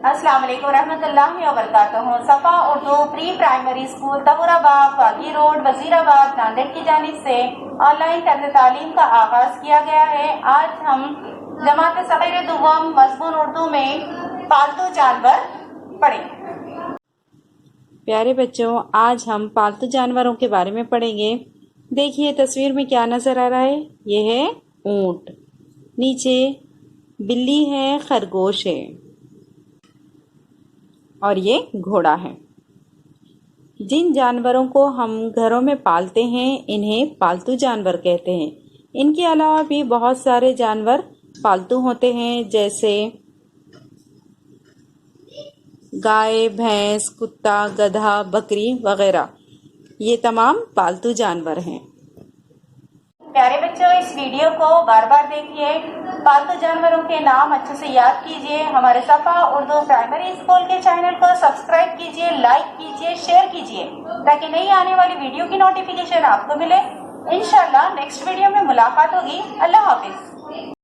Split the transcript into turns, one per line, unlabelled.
السلام علیکم ورحمۃ اللہ وبرکاتہ۔ صفا اردو پری پرائمری اسکول طہورآباد باغی روڈ وزیر آباد ناندیڑ کی جانب سے آن لائن طرز تعلیم کا آغاز کیا گیا ہے۔ آج ہم جماعت صغیر دوم مضمون اردو میں پالتو جانور پڑھیں گے۔
پیارے بچوں، آج ہم پالتو جانوروں کے بارے میں پڑھیں گے۔ دیکھیے تصویر میں کیا نظر آ رہا ہے، یہ ہے اونٹ، نیچے بلی ہے، خرگوش ہے اور یہ گھوڑا ہے۔ جن جانوروں کو ہم گھروں میں پالتے ہیں انہیں پالتو جانور کہتے ہیں۔ ان کے علاوہ بھی بہت سارے جانور پالتو ہوتے ہیں، جیسے گائے، بھینس، کتا، گدھا، بکری وغیرہ۔ یہ تمام پالتو جانور ہیں۔
پیارے بچوں، اس ویڈیو کو بار بار دیکھیے، پالتو جانوروں کے نام اچھے سے یاد کیجیے، ہمارے صفا اردو پرائمری اسکول کے چینل کو سبسکرائب کیجیے، لائک کیجیے، شیئر کیجیے تاکہ نئی آنے والی ویڈیو کی نوٹیفیکیشن آپ کو ملے۔ انشاءاللہ نیکسٹ ویڈیو میں ملاقات ہوگی۔ اللہ حافظ۔